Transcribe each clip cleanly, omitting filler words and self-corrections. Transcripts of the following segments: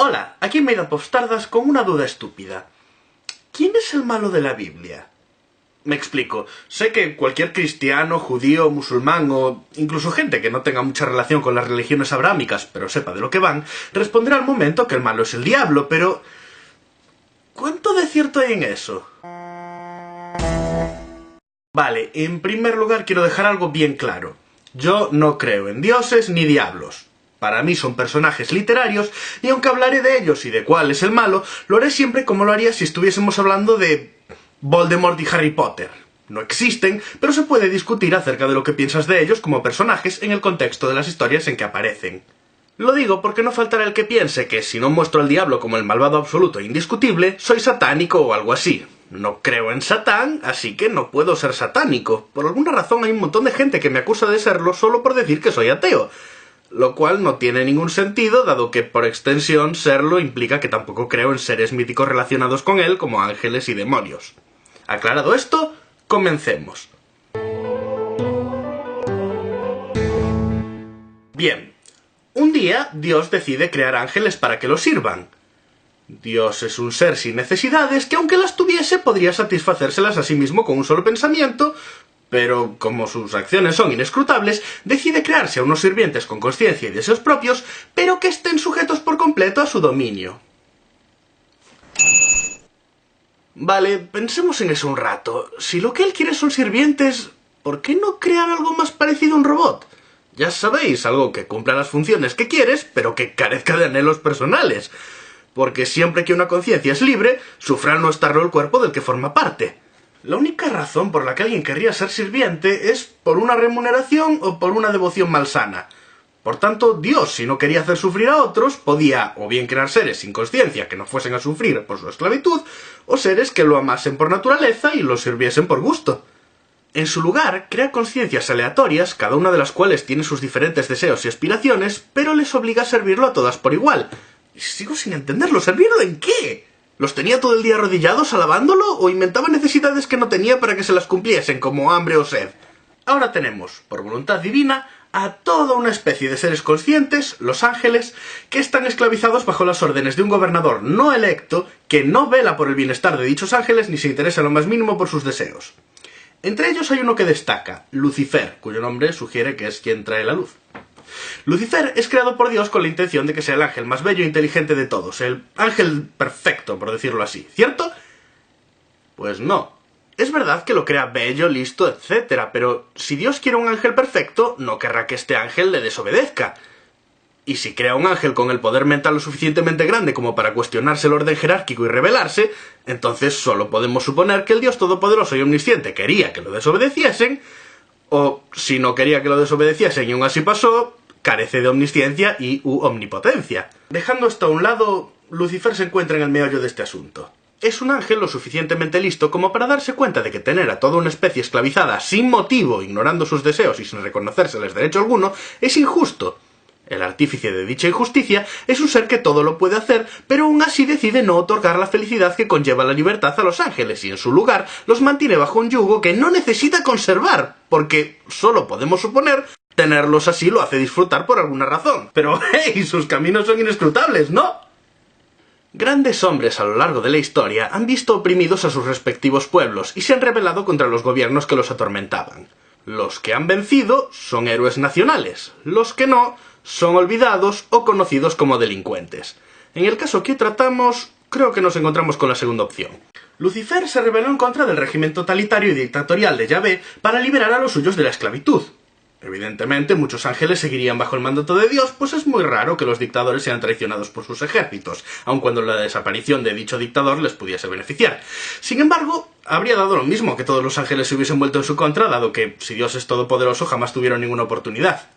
Hola, aquí Made Up of Stardust con una duda estúpida. ¿Quién es el malo de la Biblia? Me explico. Sé que cualquier cristiano, judío, musulmán o incluso gente que no tenga mucha relación con las religiones abrámicas, pero sepa de lo que van, responderá al momento que el malo es el diablo, pero... ¿cuánto de cierto hay en eso? Vale, en primer lugar quiero dejar algo bien claro. Yo no creo en dioses ni diablos. Para mí son personajes literarios, y aunque hablaré de ellos y de cuál es el malo, lo haré siempre como lo haría si estuviésemos hablando de Voldemort y Harry Potter. No existen, pero se puede discutir acerca de lo que piensas de ellos como personajes en el contexto de las historias en que aparecen. Lo digo porque no faltará el que piense que si no muestro al diablo como el malvado absoluto e indiscutible, soy satánico o algo así. No creo en Satán, así que no puedo ser satánico. Por alguna razón hay un montón de gente que me acusa de serlo solo por decir que soy ateo. Lo cual no tiene ningún sentido, dado que por extensión serlo implica que tampoco creo en seres míticos relacionados con él como ángeles y demonios. Aclarado esto, comencemos. Bien, un día Dios decide crear ángeles para que lo sirvan. Dios es un ser sin necesidades que aunque las tuviese podría satisfacérselas a sí mismo con un solo pensamiento, pero como sus acciones son inescrutables, decide crearse a unos sirvientes con consciencia y deseos propios, pero que estén sujetos por completo a su dominio. Vale, pensemos en eso un rato. Si lo que él quiere son sirvientes, ¿por qué no crear algo más parecido a un robot? Ya sabéis, algo que cumpla las funciones que quieres, pero que carezca de anhelos personales. Porque siempre que una conciencia es libre, sufre al no estarlo el cuerpo del que forma parte. La única razón por la que alguien querría ser sirviente es por una remuneración o por una devoción malsana. Por tanto, Dios, si no quería hacer sufrir a otros, podía o bien crear seres sin consciencia que no fuesen a sufrir por su esclavitud, o seres que lo amasen por naturaleza y lo sirviesen por gusto. En su lugar, crea conciencias aleatorias, cada una de las cuales tiene sus diferentes deseos y aspiraciones, pero les obliga a servirlo a todas por igual. Y sigo sin entenderlo, ¿servirlo en qué? ¿Los tenía todo el día arrodillados alabándolo o inventaba necesidades que no tenía para que se las cumpliesen, como hambre o sed? Ahora tenemos, por voluntad divina, a toda una especie de seres conscientes, los ángeles, que están esclavizados bajo las órdenes de un gobernador no electo que no vela por el bienestar de dichos ángeles ni se interesa lo más mínimo por sus deseos. Entre ellos hay uno que destaca, Lucifer, cuyo nombre sugiere que es quien trae la luz. Lucifer es creado por Dios con la intención de que sea el ángel más bello e inteligente de todos, el ángel perfecto, por decirlo así, ¿cierto? Pues no. Es verdad que lo crea bello, listo, etc., pero si Dios quiere un ángel perfecto, no querrá que este ángel le desobedezca. Y si crea un ángel con el poder mental lo suficientemente grande como para cuestionarse el orden jerárquico y rebelarse, entonces solo podemos suponer que el Dios todopoderoso y omnisciente quería que lo desobedeciesen, o si no quería que lo desobedeciesen y aún así pasó, carece de omnisciencia y omnipotencia. Dejando esto a un lado, Lucifer se encuentra en el meollo de este asunto. Es un ángel lo suficientemente listo como para darse cuenta de que tener a toda una especie esclavizada sin motivo, ignorando sus deseos y sin reconocérseles derecho alguno, es injusto. El artífice de dicha injusticia es un ser que todo lo puede hacer, pero aún así decide no otorgar la felicidad que conlleva la libertad a los ángeles y en su lugar los mantiene bajo un yugo que no necesita conservar, porque solo podemos suponer tenerlos así lo hace disfrutar por alguna razón. Pero ¡hey! Sus caminos son inescrutables, ¿no? Grandes hombres a lo largo de la historia han visto oprimidos a sus respectivos pueblos y se han rebelado contra los gobiernos que los atormentaban. Los que han vencido son héroes nacionales, los que no son olvidados o conocidos como delincuentes. En el caso que hoy tratamos, creo que nos encontramos con la segunda opción. Lucifer se rebeló en contra del régimen totalitario y dictatorial de Yahvé para liberar a los suyos de la esclavitud. Evidentemente, muchos ángeles seguirían bajo el mandato de Dios, pues es muy raro que los dictadores sean traicionados por sus ejércitos, aun cuando la desaparición de dicho dictador les pudiese beneficiar. Sin embargo, habría dado lo mismo que todos los ángeles se hubiesen vuelto en su contra, dado que, si Dios es todopoderoso, jamás tuvieron ninguna oportunidad.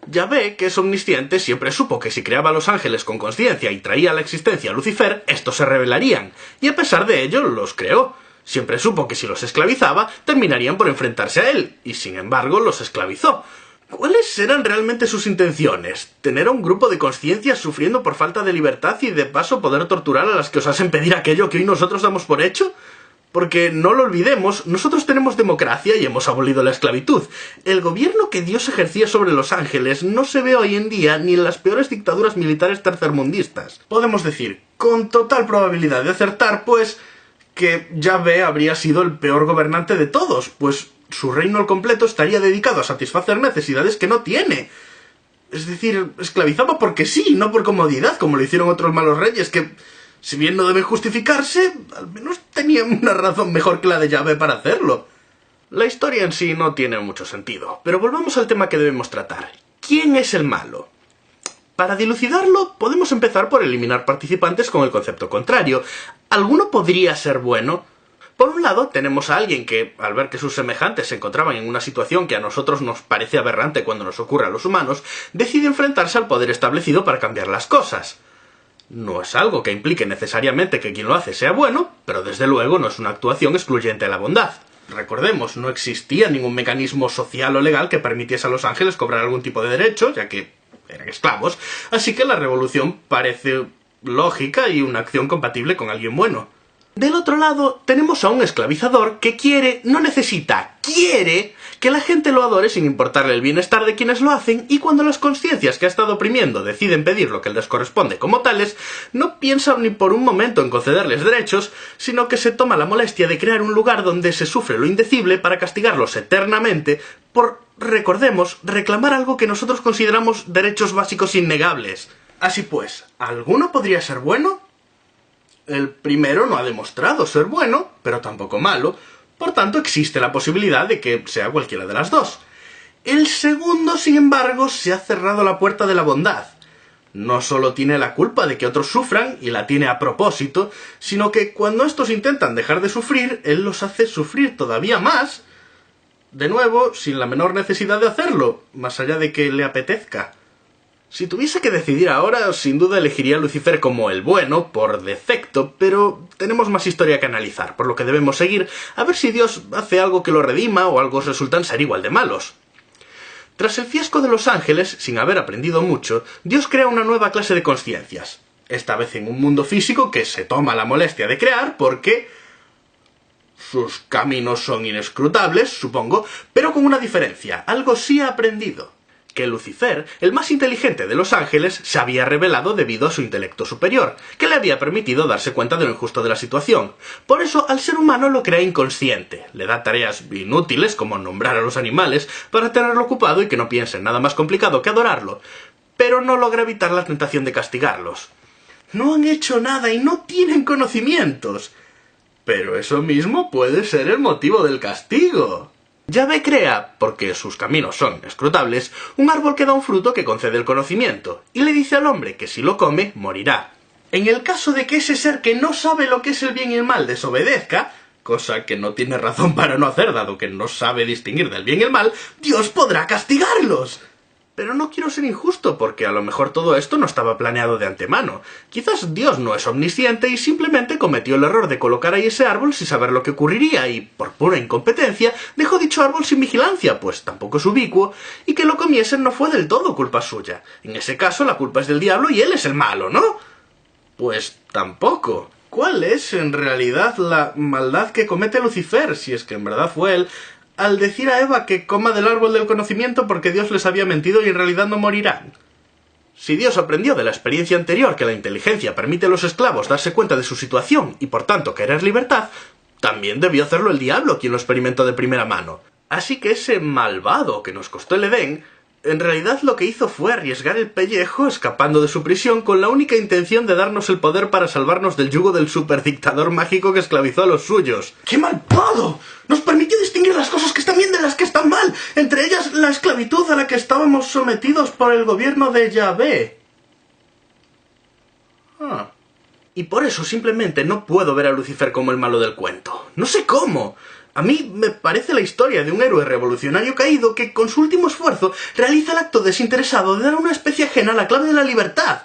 Yahvé, que es omnisciente, siempre supo que si creaba a los ángeles con consciencia y traía a la existencia a Lucifer, estos se rebelarían, y a pesar de ello, los creó. Siempre supo que si los esclavizaba, terminarían por enfrentarse a él, y sin embargo los esclavizó. ¿Cuáles eran realmente sus intenciones? ¿Tener a un grupo de conciencias sufriendo por falta de libertad y de paso poder torturar a las que osasen pedir aquello que hoy nosotros damos por hecho? Porque, no lo olvidemos, nosotros tenemos democracia y hemos abolido la esclavitud. El gobierno que Dios ejercía sobre los ángeles no se ve hoy en día ni en las peores dictaduras militares tercermundistas. Podemos decir, con total probabilidad de acertar, pues, que Yahvé habría sido el peor gobernante de todos, pues su reino al completo estaría dedicado a satisfacer necesidades que no tiene. Es decir, esclavizaba porque sí, no por comodidad, como lo hicieron otros malos reyes que, si bien no deben justificarse, al menos tenían una razón mejor que la de Yahvé para hacerlo. La historia en sí no tiene mucho sentido, pero volvamos al tema que debemos tratar. ¿Quién es el malo? Para dilucidarlo, podemos empezar por eliminar participantes con el concepto contrario. ¿Alguno podría ser bueno? Por un lado, tenemos a alguien que, al ver que sus semejantes se encontraban en una situación que a nosotros nos parece aberrante cuando nos ocurre a los humanos, decide enfrentarse al poder establecido para cambiar las cosas. No es algo que implique necesariamente que quien lo hace sea bueno, pero desde luego no es una actuación excluyente de la bondad. Recordemos, no existía ningún mecanismo social o legal que permitiese a los ángeles cobrar algún tipo de derecho, ya que eran esclavos, así que la revolución parece lógica y una acción compatible con alguien bueno. Del otro lado, tenemos a un esclavizador que quiere, no necesita, quiere que la gente lo adore sin importarle el bienestar de quienes lo hacen, y cuando las conciencias que ha estado oprimiendo deciden pedir lo que les corresponde como tales, no piensa ni por un momento en concederles derechos, sino que se toma la molestia de crear un lugar donde se sufre lo indecible para castigarlos eternamente por, recordemos, reclamar algo que nosotros consideramos derechos básicos innegables. Así pues, ¿alguno podría ser bueno? El primero no ha demostrado ser bueno, pero tampoco malo, por tanto existe la posibilidad de que sea cualquiera de las dos. El segundo, sin embargo, se ha cerrado la puerta de la bondad. No solo tiene la culpa de que otros sufran, y la tiene a propósito, sino que cuando estos intentan dejar de sufrir, él los hace sufrir todavía más, de nuevo, sin la menor necesidad de hacerlo, más allá de que le apetezca. Si tuviese que decidir ahora, sin duda elegiría a Lucifer como el bueno, por defecto, pero tenemos más historia que analizar, por lo que debemos seguir a ver si Dios hace algo que lo redima o algo resultan ser igual de malos. Tras el fiasco de los ángeles, sin haber aprendido mucho, Dios crea una nueva clase de conciencias, esta vez en un mundo físico que se toma la molestia de crear porque sus caminos son inescrutables, supongo, pero con una diferencia, algo sí ha aprendido. Que Lucifer, el más inteligente de los ángeles, se había revelado debido a su intelecto superior, que le había permitido darse cuenta de lo injusto de la situación. Por eso, al ser humano lo crea inconsciente, le da tareas inútiles como nombrar a los animales para tenerlo ocupado y que no piense en nada más complicado que adorarlo, pero no logra evitar la tentación de castigarlos. No han hecho nada y no tienen conocimientos. Pero eso mismo puede ser el motivo del castigo. Yahvé crea, porque sus caminos son escrutables, un árbol que da un fruto que concede el conocimiento, y le dice al hombre que si lo come, morirá. En el caso de que ese ser que no sabe lo que es el bien y el mal desobedezca, cosa que no tiene razón para no hacer dado que no sabe distinguir del bien y el mal, Dios podrá castigarlos. Pero no quiero ser injusto, porque a lo mejor todo esto no estaba planeado de antemano. Quizás Dios no es omnisciente y simplemente cometió el error de colocar ahí ese árbol sin saber lo que ocurriría y, por pura incompetencia, dejó dicho árbol sin vigilancia, pues tampoco es ubicuo, y que lo comiesen no fue del todo culpa suya. En ese caso la culpa es del diablo y él es el malo, ¿no? Pues tampoco. ¿Cuál es, en realidad, la maldad que comete Lucifer, si es que en verdad fue él, al decir a Eva que coma del árbol del conocimiento porque Dios les había mentido y en realidad no morirán? Si Dios aprendió de la experiencia anterior que la inteligencia permite a los esclavos darse cuenta de su situación y por tanto querer libertad, también debió hacerlo el diablo, quien lo experimentó de primera mano. Así que ese malvado que nos costó el Edén, en realidad lo que hizo fue arriesgar el pellejo escapando de su prisión con la única intención de darnos el poder para salvarnos del yugo del superdictador mágico que esclavizó a los suyos. ¡Qué malvado! Nos permitió distinguir las cosas que están bien de las que están mal, entre ellas la esclavitud a la que estábamos sometidos por el gobierno de Yahvé. Y por eso simplemente no puedo ver a Lucifer como el malo del cuento. No sé cómo. A mí me parece la historia de un héroe revolucionario caído que, con su último esfuerzo, realiza el acto desinteresado de dar a una especie ajena la clave de la libertad.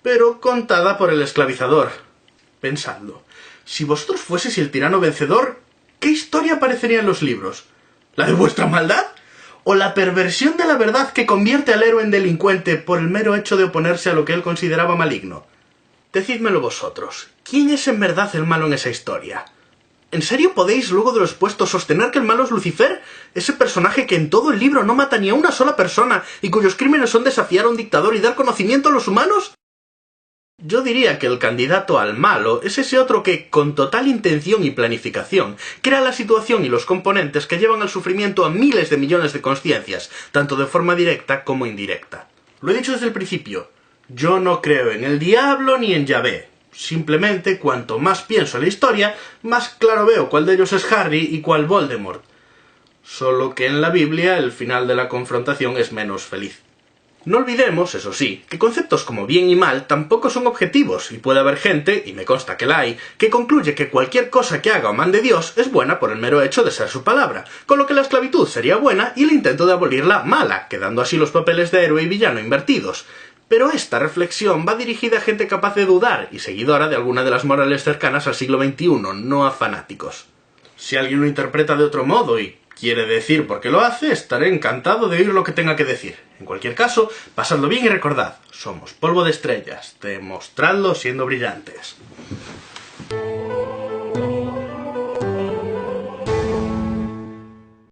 Pero contada por el esclavizador. Pensadlo. Si vosotros fueseis el tirano vencedor, ¿qué historia aparecería en los libros? ¿La de vuestra maldad? ¿O la perversión de la verdad que convierte al héroe en delincuente por el mero hecho de oponerse a lo que él consideraba maligno? Decídmelo vosotros. ¿Quién es en verdad el malo en esa historia? ¿En serio podéis, luego de lo expuesto, sostener que el malo es Lucifer? Ese personaje que en todo el libro no mata ni a una sola persona y cuyos crímenes son desafiar a un dictador y dar conocimiento a los humanos. Yo diría que el candidato al malo es ese otro que, con total intención y planificación, crea la situación y los componentes que llevan al sufrimiento a miles de millones de conciencias, tanto de forma directa como indirecta. Lo he dicho desde el principio, yo no creo en el diablo ni en Yahvé. Simplemente, cuanto más pienso en la historia, más claro veo cuál de ellos es Harry y cuál Voldemort. Solo que en la Biblia el final de la confrontación es menos feliz. No olvidemos, eso sí, que conceptos como bien y mal tampoco son objetivos, y puede haber gente, y me consta que la hay, que concluye que cualquier cosa que haga o mande Dios es buena por el mero hecho de ser su palabra, con lo que la esclavitud sería buena y el intento de abolirla mala, quedando así los papeles de héroe y villano invertidos. Pero esta reflexión va dirigida a gente capaz de dudar y seguidora de alguna de las morales cercanas al siglo XXI, no a fanáticos. Si alguien lo interpreta de otro modo y quiere decir por qué lo hace, estaré encantado de oír lo que tenga que decir. En cualquier caso, pasadlo bien y recordad, somos polvo de estrellas, demostradlo siendo brillantes.